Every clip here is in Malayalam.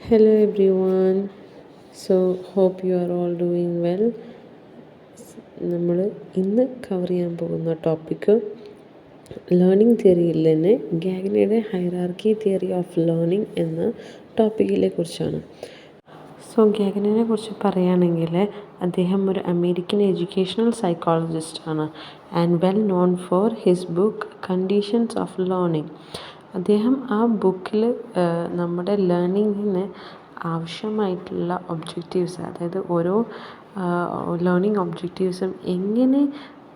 Hello everyone. So hope you are all doing well. നമ്മൾ ഇന്ന് കവർ ചെയ്യാൻ പോകുന്ന ടോപ്പിക്ക് ലേണിംഗ് തിയറിയിൽ തന്നെ ഗാഗ്നയുടെ ഹൈറാർക്കി തിയറി ഓഫ് ലേണിംഗ് എന്ന ടോപ്പിക്കിനെ കുറിച്ചാണ്. സോ ഗാഗ്നയെ കുറിച്ച് പറയുകയാണെങ്കിൽ അദ്ദേഹം ഒരു അമേരിക്കൻ എഡ്യൂക്കേഷണൽ സൈക്കോളജിസ്റ്റ് ആണ് and well known for his book conditions of learning. അദ്ദേഹം ആ ബുക്കിൽ നമ്മുടെ ലേണിങ്ങിന് ആവശ്യമായിട്ടുള്ള ഒബ്ജക്റ്റീവ്സ്, അതായത് ഓരോ ലേണിംഗ് ഒബ്ജക്റ്റീവ്സും എങ്ങനെ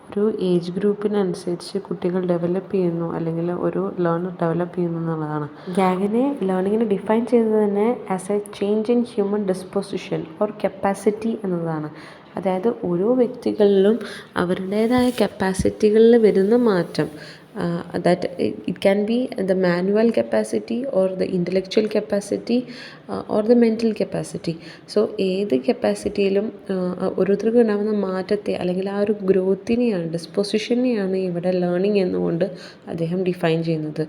ഒരു ഏജ് ഗ്രൂപ്പിനനുസരിച്ച് കുട്ടികൾ ഡെവലപ്പ് ചെയ്യുന്നു അല്ലെങ്കിൽ ഒരു ലേണർ ഡെവലപ്പ് ചെയ്യുന്നു എന്നുള്ളതാണ്. ഗാഗനെ ലേണിങ്ങിനെ ഡിഫൈൻ ചെയ്തത് തന്നെ as A change in human disposition or capacity എന്നതാണ്. അതായത് ഓരോ വ്യക്തികളിലും അവരുടേതായ കപ്പാസിറ്റികളിൽ വരുന്ന മാറ്റം, that it can be the manual capacity or the intellectual capacity or the mental capacity. So ഏത് കപ്പാസിറ്റിയിലും ഓരോരുത്തർക്കും ഉണ്ടാകുന്ന മാറ്റത്തെ അല്ലെങ്കിൽ ആ ഒരു ഗ്രോത്തിനെയാണ്, ഡിസ്പോസിഷനെയാണ് ഇവിടെ ലേണിംഗ് എന്നുകൊണ്ട് അദ്ദേഹം ഡിഫൈൻ ചെയ്യുന്നത്.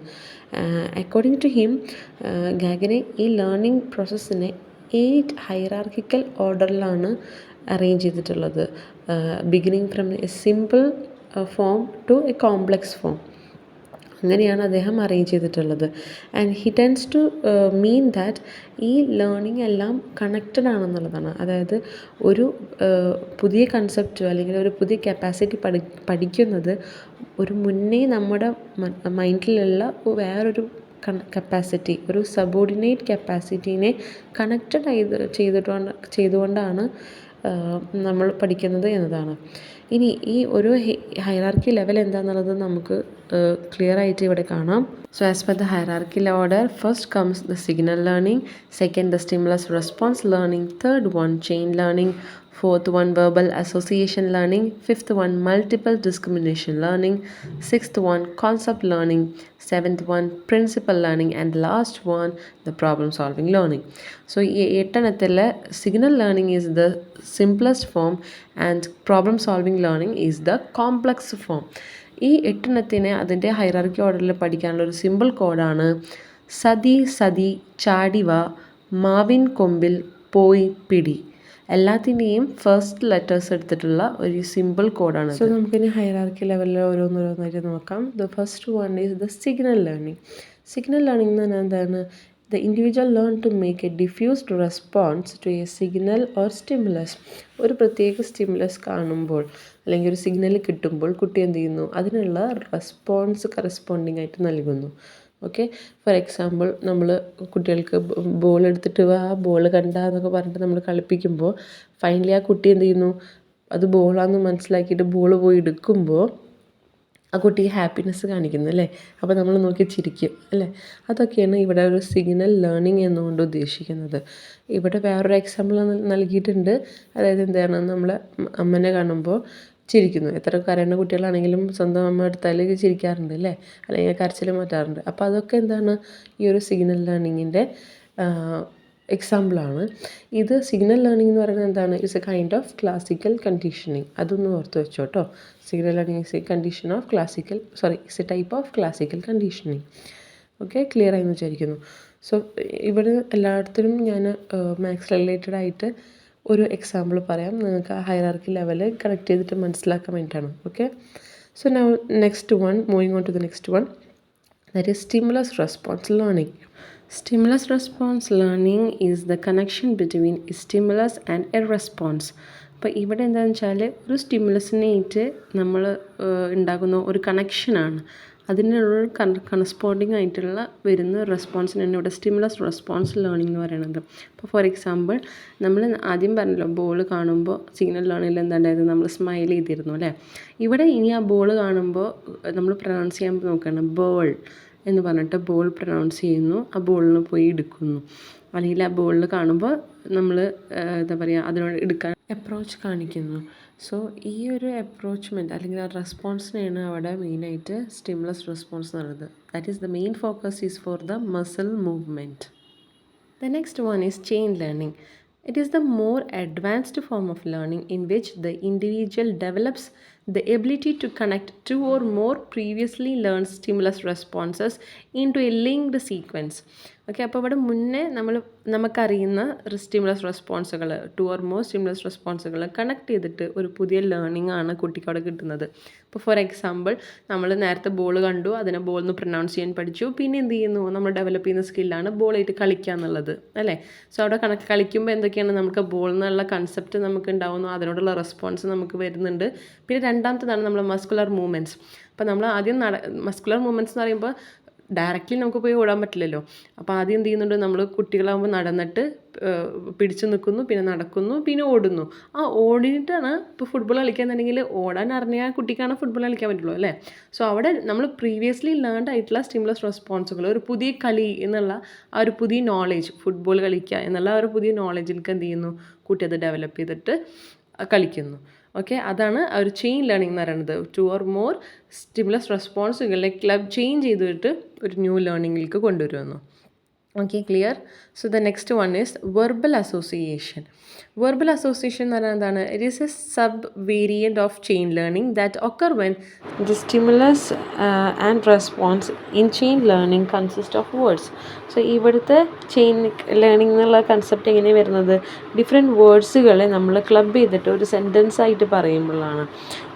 അക്കോർഡിംഗ് ടു ഹിം, ഗാഗനെ ഈ ലേണിംഗ് പ്രോസസ്സിനെ 8 ഹൈറാർക്കിക്കൽ ഓർഡറിലാണ് അറേഞ്ച് ചെയ്തിട്ടുള്ളത്. Beginning from a simple form to a complex form. അങ്ങനെയാണ് അദ്ദേഹം അറേഞ്ച് ചെയ്തിട്ടുള്ളത്. And he tends to mean that ഈ ലേണിംഗ് എല്ലാം കണക്റ്റഡ് ആണെന്നുള്ളതാണ്. അതായത് ഒരു പുതിയ കൺസെപ്റ്റ് അല്ലെങ്കിൽ ഒരു പുതിയ കപ്പാസിറ്റി പഠിക്കുന്നത് ഒരു മുന്നേ നമ്മുടെ മൈൻഡിലുള്ള വേറൊരു കപ്പാസിറ്റി, ഒരു സബോർഡിനേറ്റ് കപ്പാസിറ്റീനെ കണക്റ്റഡ് ചെയ്തുകൊണ്ടാണ് നമ്മൾ പഠിക്കുന്നത് എന്നതാണ്. ഇനി ഈ ഒരു ഹൈറാർക്കി ലെവൽ എന്താണെന്നുള്ളത് നമുക്ക് ക്ലിയർ ആയിട്ട് ഇവിടെ കാണാം. So as per the hierarchical order, first comes the signal learning, second the stimulus response learning, third one chain learning, fourth one verbal association learning, fifth one multiple discrimination learning, sixth one concept learning, seventh one principal learning, and last one the problem solving learning. So ഈ എട്ടെണ്ണത്തിൽ signal learning is the simplest form and problem solving learning is the complex form. ഈ എട്ടെണ്ണത്തിനെ അതിൻ്റെ ഹൈറാർക്കി ഓർഡറിൽ പഠിക്കാനുള്ള ഒരു സിമ്പിൾ കോഡാണ് സതി സതി ചാടിവ മാവിൻ കൊമ്പിൽ പോയി പിടി. എല്ലാത്തിൻ്റെയും ഫസ്റ്റ് ലെറ്റേഴ്സ് എടുത്തിട്ടുള്ള ഒരു സിമ്പിൾ കോഡാണ്. സോ നമുക്കിനി ഹൈറാർക്കി ലെവലിൽ ഓരോന്നോരോന്നായിട്ട് നോക്കാം. The first one is the signal learning. Signal learning എന്ന് പറഞ്ഞാൽ എന്താണ്? The individual learn to make a diffused response to a signal or stimulus. ഒരു പ്രത്യേക സ്റ്റിമുലസ് കാണുമ്പോൾ അല്ലെങ്കിൽ ഒരു സിഗ്നൽ കിട്ടുമ്പോൾ കുട്ടി എന്ത് ചെയ്യുന്നു? അതിനുള്ള റെസ്പോൺസ് കറസ്പോണ്ടിങ് ആയിട്ട് നൽകുന്നു. ഓക്കെ, ഫോർ എക്സാമ്പിൾ നമ്മൾ കുട്ടികൾക്ക് ബോൾ എടുത്തിട്ട് ആ ബോൾ കണ്ട എന്നൊക്കെ പറഞ്ഞിട്ട് നമ്മൾ കളിപ്പിക്കുമ്പോൾ ഫൈനലി ആ കുട്ടി എന്ത് ചെയ്യുന്നു? അത് ബോളാണെന്ന് മനസ്സിലാക്കിയിട്ട് ബോൾ പോയി എടുക്കുമ്പോൾ ആ കുട്ടിക്ക് ഹാപ്പിനെസ് കാണിക്കുന്നു അല്ലേ? അപ്പോൾ നമ്മൾ നോക്കി ചിരിക്കും അല്ലേ? അതൊക്കെയാണ് ഇവിടെ ഒരു സിഗ്നൽ ലേണിംഗ് എന്നുകൊണ്ട് ഉദ്ദേശിക്കുന്നത്. ഇവിടെ വേറൊരു എക്സാമ്പിൾ നൽകിയിട്ടുണ്ട്. അതായത് എന്താണ്? നമ്മൾ അമ്മനെ കാണുമ്പോൾ ചിരിക്കുന്നു. എത്ര കരയുന്ന കുട്ടികളാണെങ്കിലും സ്വന്തം അമ്മ എടുത്താൽ ചിരിക്കാറുണ്ട് അല്ലേ? അല്ലെങ്കിൽ കരച്ചിൽ മാറ്റാറുണ്ട്. അപ്പോൾ അതൊക്കെ എന്താണ്? ഈ ഒരു സിഗ്നൽ ലേണിങ്ങിൻ്റെ എക്സാമ്പിളാണ്. ഇത് സിഗ്നൽ ലേണിംഗ് എന്ന് പറയുന്നത് എന്താണ്? It's a kind of classical conditioning. അതൊന്ന് ഓർത്ത് വെച്ചോട്ടോ. Signal learning is a condition of it's a type of classical conditioning. Okay, clear ആയെന്ന് വിചാരിക്കുന്നു. സോ ഇവിടെ എല്ലായിടത്തിലും ഞാൻ മാത്സ് റിലേറ്റഡ് ആയിട്ട് ഒരു എക്സാമ്പിൾ പറയാം. നിങ്ങൾക്ക് ആ ഹൈറാർക്കി ലെവൽ കണക്ട് ചെയ്തിട്ട് മനസ്സിലാക്കാൻ വേണ്ടിയിട്ടാണ്. Okay, so now next one, moving on to the next one, that is stimulus response learning. Stimulus response learning is the connection between a stimulus and a response. അപ്പോൾ ഇവിടെ എന്താണെന്ന് വെച്ചാൽ ഒരു സ്റ്റിമുലസിനായിട്ട് നമ്മൾ ഉണ്ടാകുന്ന ഒരു കണക്ഷനാണ്. അതിനുള്ള കറസ്പോണ്ടിങ് ആയിട്ടുള്ള വരുന്ന റെസ്പോൺസിനാണ് ഇവിടെ സ്റ്റിമുലസ് റെസ്പോൺസ് ലേണിംഗ് എന്ന് പറയുന്നത്. അപ്പോൾ ഫോർ എക്സാമ്പിൾ നമ്മൾ ആദ്യം പറഞ്ഞല്ലോ ബോൾ കാണുമ്പോൾ സിഗ്നൽ ലേണിങ്ങിൽ എന്താണ്ടായത്? നമ്മൾ സ്മൈൽ ചെയ്തിരുന്നു അല്ലേ? ഇവിടെ ഇനി ആ ബോൾ കാണുമ്പോൾ നമ്മൾ പ്രൊനൗൺസ് ചെയ്യാൻ നോക്കുകയാണ്. ബോൾ എന്ന് പറഞ്ഞിട്ട് ബോൾ പ്രൊനൗൺസ് ചെയ്യുന്നു, ആ ബോളിന് പോയി എടുക്കുന്നു. അല്ലെങ്കിൽ ആ ബോളിൽ കാണുമ്പോൾ നമ്മൾ എന്താ പറയുക, അതിനോട് എടുക്കാൻ അപ്രോച്ച് കാണിക്കുന്നു. സോ ഈ ഒരു അപ്രോച്ച്മെൻറ്റ് അല്ലെങ്കിൽ ആ റെസ്പോൺസിനെയാണ് അവിടെ മെയിനായിട്ട് സ്റ്റിമുലസ് റെസ്പോൺസ് എന്ന് പറയുന്നത്. That is the main focus is for the muscle movement. The next one is chain learning. It is the more advanced form of learning in which the individual develops the ability to connect two or more previously learned stimulus responses into a linked sequence. Okay. അപ്പോൾ ഇവിടെ മുന്നേ നമുക്കറിയുന്ന സ്റ്റിമുലസ് റെസ്പോൺസുകൾ 2 or more സ്റ്റിമുലസ് റെസ്പോൺസുകൾ കണക്ട് ചെയ്തിട്ട് ഒരു പുതിയ ലേണിംഗ് ആണ് കുട്ടിക്ക് അവിടെ കിട്ടുന്നത്. ഇപ്പോൾ ഫോർ എക്സാമ്പിൾ നമ്മൾ നേരത്തെ ബോൾ കണ്ടു, അതിനെ ബോൾ എന്ന് പ്രൊനൗൺസ് ചെയ്യാൻ പഠിച്ചു. പിന്നെ എന്ത് ചെയ്യുന്നു, നമ്മൾ ഡെവലപ്പ് ചെയ്യുന്ന സ്കില്ലാണ് ബോളായിട്ട് കളിക്കുക എന്നുള്ളത് അല്ലേ. സോ അവിടെ കളിക്കുമ്പോൾ എന്തൊക്കെയാണ് നമുക്ക് ബോൾ എന്നുള്ള കൺസെപ്റ്റ് നമുക്ക് ഉണ്ടാവുന്നു, അതിനോടുള്ള റെസ്പോൺസ് നമുക്ക് വരുന്നുണ്ട്. പിന്നെ രണ്ടാമത്തേതാണ് നമ്മൾ മസ്കുലർ മൂവ്മെൻറ്റ്സ്. അപ്പോൾ നമ്മൾ ആദ്യം മസ്കുലർ മൂവ്മെൻറ്റ്സ് എന്ന് പറയുമ്പോൾ ഡയറക്റ്റ്ലി നമുക്ക് പോയി ഓടാൻ പറ്റില്ലല്ലോ. അപ്പോൾ ആദ്യം എന്ത് ചെയ്യുന്നുണ്ട്, നമ്മൾ കുട്ടികളാകുമ്പോൾ നടന്നിട്ട് പിടിച്ചു നിൽക്കുന്നു, പിന്നെ നടക്കുന്നു, പിന്നെ ഓടുന്നു. ആ ഓടിയിട്ടാണ് ഇപ്പോൾ ഫുട്ബോൾ കളിക്കാന്നുണ്ടെങ്കിൽ ഓടാൻ അറിഞ്ഞാൽ കുട്ടിക്കാണ് ഫുട്ബോൾ കളിക്കാൻ പറ്റുള്ളൂ അല്ലേ. സോ അവിടെ നമ്മൾ പ്രീവിയസ്ലി ലേൺഡ് ആയിട്ടുള്ള സ്റ്റിമുലസ് റെസ്പോൺസുകൾ, ഒരു പുതിയ കളി എന്നുള്ള ആ ഒരു പുതിയ നോളേജ്, ഫുട്ബോൾ കളിക്കുക എന്നുള്ള ആ ഒരു പുതിയ നോളേജിലേക്ക് എന്ത് ചെയ്യുന്നു, കുട്ടി അത് ഡെവലപ്പ് ചെയ്തിട്ട് കളിക്കുന്നു. ഓക്കെ, അതാണ് ആ ഒരു ചെയിൻ ലേണിംഗ് എന്ന് പറയുന്നത്. 2 or more സ്റ്റിമുലസ് റെസ്പോൺസുകളെ ക്ലബ് ചേഞ്ച് ചെയ്തിട്ട് ഒരു ന്യൂ ലേണിങ്ങിലേക്ക് കൊണ്ടുവരുന്നു. Okay, clear. So the next one is verbal association. Verbal association എന്ന് പറഞ്ഞാൽ എന്താണ്? It is a sub variant of chain learning that occur when the stimulus and response in chain learning consist of words. So ഇവിടുത്തെ ചെയിൻ ലേണിംഗ് എന്നുള്ള കൺസെപ്റ്റ് എങ്ങനെയാണ് വരുന്നത്? ഡിഫറെൻറ്റ് വേർഡ്സുകളെ നമ്മൾ ക്ലബ് ചെയ്തിട്ട് ഒരു സെൻറ്റൻസ് ആയിട്ട് പറയുമ്പോഴാണ്.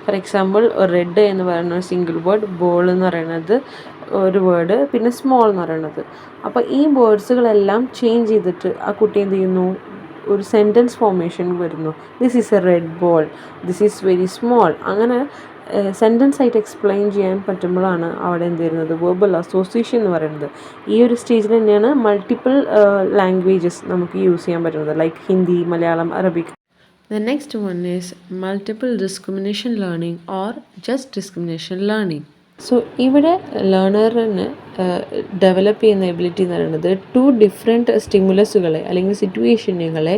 ഫോർ എക്സാമ്പിൾ, റെഡ് എന്ന് പറയുന്ന ഒരു സിംഗിൾ വേർഡ്, ബോൾ എന്ന് പറയുന്നത് ഒരു വേർഡ്, പിന്നെ സ്മോൾ എന്ന് പറയുന്നത്. അപ്പോൾ ഈ വേർഡ്സുകളെല്ലാം ചേഞ്ച് ചെയ്തിട്ട് ആ കുട്ടി എന്ത് ചെയ്യുന്നു, ഒരു സെൻറ്റൻസ് ഫോർമേഷൻ വരുന്നു. This is A red ball, this is very small. അങ്ങനെ സെൻറ്റൻസ് ആയിട്ട് എക്സ്പ്ലെയിൻ ചെയ്യാൻ പറ്റുമ്പോഴാണ് അവിടെ എന്ത് വരുന്നത്, വെർബൽ അസോസിയേഷൻ എന്ന് പറയുന്നത്. ഈ ഒരു സ്റ്റേജിൽ തന്നെയാണ് മൾട്ടിപ്പിൾ ലാംഗ്വേജസ് നമുക്ക് യൂസ് ചെയ്യാൻ പറ്റുന്നത്, like Hindi, Malayalam, Arabic. The next one is multiple discrimination learning or just discrimination learning. So ഇവിടെ ലേണറിന് ഡെവലപ്പ് ചെയ്യുന്ന എബിലിറ്റി എന്ന് പറയുന്നത് 2 ഡിഫറെൻറ്റ് സ്റ്റിമുലസുകളെ അല്ലെങ്കിൽ സിറ്റുവേഷനുകളെ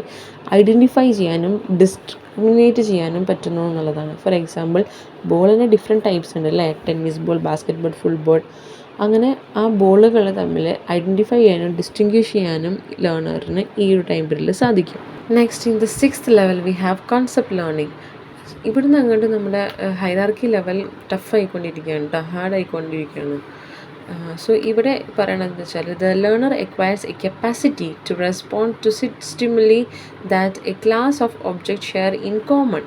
ഐഡൻറ്റിഫൈ ചെയ്യാനും ഡിസ്ക്രിമിനേറ്റ് ചെയ്യാനും പറ്റുന്നു എന്നുള്ളതാണ്. ഫോർ എക്സാമ്പിൾ, ബോളിന് ഡിഫറെൻറ്റ് ടൈപ്സ് ഉണ്ട് അല്ലേ, tennis ball, basket ball, football. അങ്ങനെ ആ ബോളുകൾ തമ്മിൽ ഐഡൻറ്റിഫൈ ചെയ്യാനും ഡിസ്റ്റിങ്വിഷ് ചെയ്യാനും ലേണറിന് ഈ ഒരു ടൈം പീരീഡിൽ സാധിക്കും. Next, in the 6th level we have concept learning. ഇവിടുന്ന് അങ്ങോട്ട് നമ്മുടെ ഹൈറാർക്കി ലെവൽ ടഫ് ആയിക്കൊണ്ടിരിക്കുകയാണ്, ഹാർഡ് ആയിക്കൊണ്ടിരിക്കുകയാണ്. സോ ഇവിടെ പറയണതെന്ന് വെച്ചാൽ the learner acquires a capacity to respond to stimuli that a class of object share in common.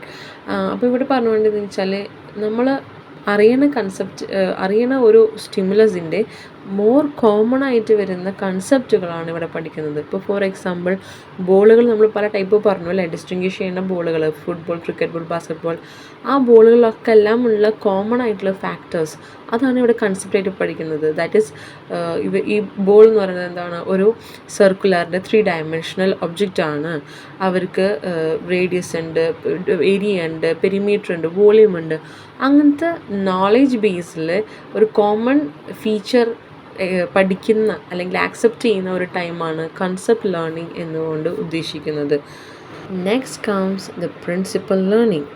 അപ്പോൾ ഇവിടെ പറഞ്ഞുകൊണ്ടെന്ന് വെച്ചാൽ നമ്മൾ അറിയണ ഒരു സ്റ്റിമുലസിൻ്റെ മോർ കോമൺ ആയിട്ട് വരുന്ന കൺസെപ്റ്റുകളാണ് ഇവിടെ പഠിക്കുന്നത്. ഇപ്പോൾ ഫോർ എക്സാമ്പിൾ, ബോളുകൾ നമ്മൾ പല ടൈപ്പ് പറഞ്ഞു അല്ലേ, ഡിസ്റ്റിങ്വിഷ് ചെയ്യുന്ന ബോളുകൾ, football, cricket ball, basketball. ആ ബോളുകളിലൊക്കെ എല്ലാം ഉള്ള കോമൺ ആയിട്ടുള്ള ഫാക്ടേഴ്സ്, അതാണ് ഇവിടെ കൺസെപ്റ്റായിട്ട് പഠിക്കുന്നത്. ദാറ്റ് ഈസ് ഈ ബോൾ എന്ന് പറയുന്നത് എന്താണ്, ഒരു സർക്കുലറിൻ്റെ 3 dimensional ഒബ്ജക്റ്റ് ആണ്. അവർക്ക് റേഡിയസ് ഉണ്ട്, ഏരിയ ഉണ്ട്, പെരിമീറ്റർ ഉണ്ട്, വോളിയം ഉണ്ട്. അങ്ങനത്തെ നോളേജ് ബേസിൽ ഒരു കോമൺ ഫീച്ചർ പഠിക്കുന്ന അല്ലെങ്കിൽ ആക്സെപ്റ്റ് ചെയ്യുന്ന ഒരു ടൈമാണ് കൺസെപ്റ്റ് ലേണിംഗ് എന്നുകൊണ്ട് ഉദ്ദേശിക്കുന്നത്. Next comes the principal learning.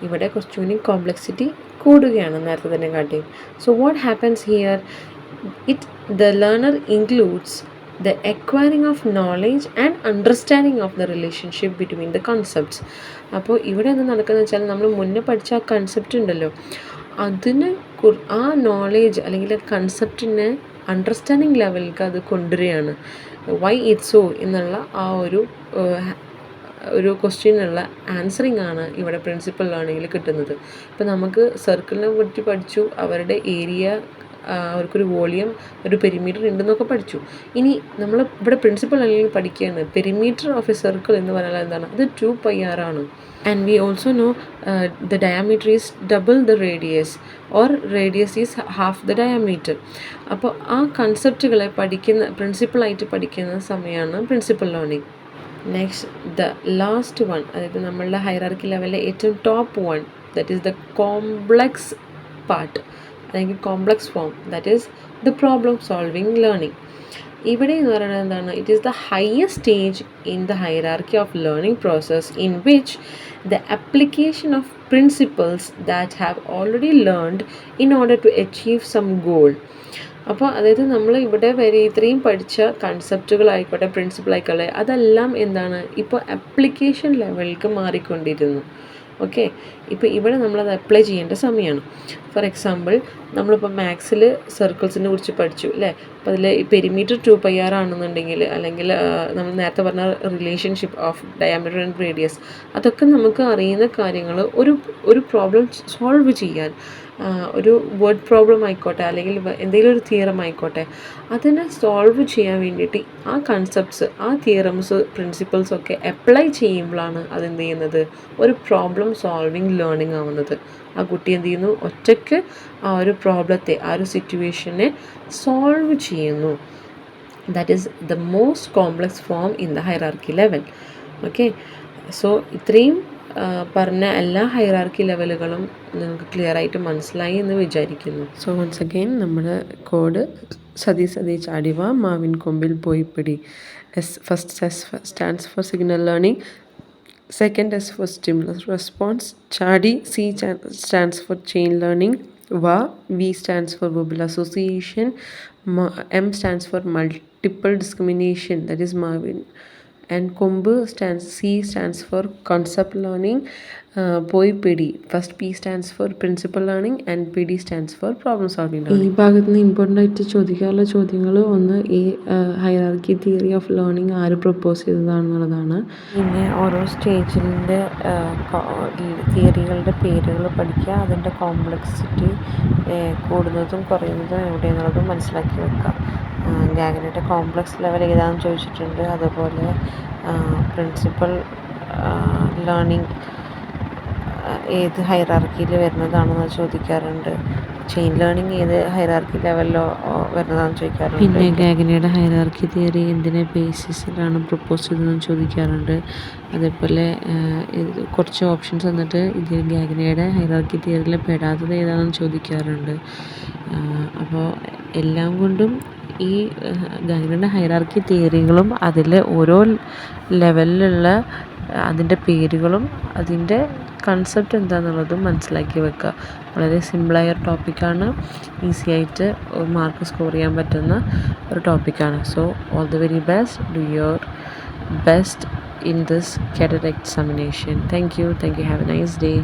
ഇവിടെ കുറച്ചുകൂടി കോംപ്ലക്സിറ്റി കൂടുകയാണ് നേരത്തെ തന്നെ കാട്ടി. So what happens here, the learner includes the acquiring of knowledge and understanding of the relationship between the concepts. അപ്പോൾ ഇവിടെ എന്താ നടക്കുന്നത് വെച്ചാൽ, നമ്മൾ മുന്നേ പഠിച്ച ആ കൺസെപ്റ്റ് ഉണ്ടല്ലോ, അതിന് ആ നോളേജ് അല്ലെങ്കിൽ കൺസെപ്റ്റിനെ അണ്ടർസ്റ്റാൻഡിങ് ലെവലിലേക്ക് അത് കൊണ്ടുവരികയാണ്. വൈ ഇറ്റ് സോ എന്നുള്ള ആ ഒരു ക്വസ്റ്റ്യനുള്ള ആൻസറിങ് ആണ് ഇവിടെ പ്രിൻസിപ്പൽ ലേണിങ്ങിൽ കിട്ടുന്നത്. ഇപ്പോൾ നമുക്ക് സർക്കിളിനെ പറ്റി പഠിച്ചു, അവരുടെ ഏരിയ, അവർക്കൊരു വോളിയം, ഒരു പെരിമീറ്റർ ഉണ്ടെന്നൊക്കെ പഠിച്ചു. ഇനി നമ്മൾ ഇവിടെ പ്രിൻസിപ്പൽ അല്ലെങ്കിൽ പഠിക്കുകയാണ് പെരിമീറ്റർ ഓഫ് എ സർക്കിൾ എന്ന് പറഞ്ഞാൽ എന്താണ്, അത് 2πr ആണ്. And we also know the diameter is double the radius or radius is half the diameter. അപ്പോൾ ആ കൺസെപ്റ്റുകളെ പ്രിൻസിപ്പളായിട്ട് പഠിക്കുന്ന സമയമാണ് principle learning. Next, the last one, അതായത് നമ്മളുടെ ഹൈറാർക്കി ലെവലിലെ ഏറ്റവും top one, that is the complex part അല്ലെങ്കിൽ complex form, that is the problem solving learning. ഇവിടെ എന്ന് പറയുന്നത് എന്താണ്, it is the highest stage in the hierarchy of learning process in which the application of principles that have already learned in order to achieve some goal. അപ്പോൾ അതായത് നമ്മൾ ഇവിടെ വരെ ഇത്രയും പഠിച്ച കൺസെപ്റ്റുകളായിക്കോട്ടെ, പ്രിൻസിപ്പിൾ ആയിക്കോട്ടെ, അതെല്ലാം എന്താണ് ഇപ്പോൾ ആപ്ലിക്കേഷൻ ലെവലിലേക്ക് മാറിക്കൊണ്ടിരുന്നു. ഓക്കെ, ഇപ്പോൾ ഇവിടെ നമ്മളത് അപ്ലൈ ചെയ്യേണ്ട സമയമാണ്. ഫോർ എക്സാമ്പിൾ നമ്മളിപ്പോൾ മാത്സിൽ സർക്കിൾസിനെ കുറിച്ച് പഠിച്ചു അല്ലേ. അപ്പോൾ അതിൽ പെരിമീറ്റർ 2πr ആണെന്നുണ്ടെങ്കിൽ, അല്ലെങ്കിൽ നമ്മൾ നേരത്തെ പറഞ്ഞ relationship of diameter and radius, അതൊക്കെ നമുക്ക് അറിയുന്ന കാര്യങ്ങൾ ഒരു പ്രോബ്ലം സോൾവ് ചെയ്യാൻ, ഒരു വേർഡ് പ്രോബ്ലം ആയിക്കോട്ടെ അല്ലെങ്കിൽ എന്തെങ്കിലും ഒരു തിയറം ആയിക്കോട്ടെ, അതിനെ സോൾവ് ചെയ്യാൻ വേണ്ടിയിട്ട് ആ കൺസെപ്റ്റ്സ്, ആ തിയറംസ്, പ്രിൻസിപ്പിൾസൊക്കെ അപ്ലൈ ചെയ്യുമ്പോഴാണ് അതെന്ത് ചെയ്യുന്നത്, ഒരു പ്രോബ്ലം സോൾവിങ് ലേണിംഗ് ആവുന്നത്. ആ കുട്ടി എന്ത് ചെയ്യുന്നു, ഒറ്റയ്ക്ക് ആ ഒരു പ്രോബ്ലത്തെ, ആ ഒരു സിറ്റുവേഷനെ സോൾവ് ചെയ്യുന്നു. That is the most complex form in the hierarchy level. Okay, so ഇത്രയും പറഞ്ഞ എല്ലാ ഹൈറാർക്കി ലെവലുകളും നിങ്ങൾക്ക് ക്ലിയർ ആയിട്ട് മനസ്സിലായി എന്ന് വിചാരിക്കുന്നു. സോ വൺസ് അഗെയിൻ നമ്മുടെ കോഡ് സതി സതി ചാടിവ മാവിൻ കൊമ്പിൽ പോയി പിടി. First S stands for signal learning, second S for stimulus response, chadi. C stands for chain learning, V stands for verbal association, M stands for multiple discrimination, that is Marvin, and Kombu C stands for concept learning. Poi pidi, first P stands for principal learning and PD stands for problem solving learning. ഈ ഭാഗത്ത് നിന്ന് ഇമ്പോർട്ടൻ്റ് ആയിട്ട് ചോദിക്കാനുള്ള ചോദ്യങ്ങൾ ഒന്ന്, ഈ ഹൈറാർക്കി തിയറി ഓഫ് ലേണിംഗ് ആര് പ്രപ്പോസ് ചെയ്തതാണെന്നുള്ളതാണ്. പിന്നെ ഓരോ സ്റ്റേജിൻ്റെ തിയറികളുടെ പേരുകൾ പഠിക്കുക, അതിൻ്റെ കോംപ്ലക്സിറ്റി കൂടുന്നതും കുറയുന്നതും എവിടെയെന്നുള്ളതും മനസ്സിലാക്കി വെക്കുക. ഗാഗനയുടെ കോംപ്ലക്സ് ലെവൽ ഏതാണെന്ന് ചോദിച്ചിട്ടുണ്ട്. അതുപോലെ പ്രിൻസിപ്പൽ ലേണിംഗ് ഏത് ഹൈറാർക്കിയിൽ വരുന്നതാണെന്ന് ചോദിക്കാറുണ്ട്. ചെയിൻ ലേണിംഗ് ഏത് ഹൈറാർക്കി ലെവലിലോ വരുന്നതാണെന്ന് ചോദിക്കാറുണ്ട്. പിന്നെ ഗാഗനയുടെ ഹൈറാർക്കി തിയറി എന്തിനെ ബേസിസിലാണ് പ്രപ്പോസ് ചെയ്തതെന്ന് ചോദിക്കാറുണ്ട്. അതേപോലെ കുറച്ച് ഓപ്ഷൻസ് വന്നിട്ട് ഇത് ഗാഗനയുടെ ഹൈറാർക്കി തിയറിയിൽ പെടാത്തത് ഏതാണെന്ന് ചോദിക്കാറുണ്ട്. അപ്പോൾ എല്ലാം കൊണ്ടും ഈ ഗാഗനയുടെ ഹൈറാർക്കി തിയറികളും അതിൽ ഓരോ ലെവലിലുള്ള അതിൻ്റെ പേരുകളും അതിൻ്റെ കൺസെപ്റ്റ് എന്താണെന്നുള്ളതും മനസ്സിലാക്കി വെക്കുക. വളരെ സിമ്പിളായ ഒരു ടോപ്പിക്കാണ്, ഈസി ആയിട്ട് മാർക്ക് സ്കോർ ചെയ്യാൻ പറ്റുന്ന ഒരു ടോപ്പിക്കാണ്. So all the very best, do your best in this cadet examination. Thank you. Have a nice day.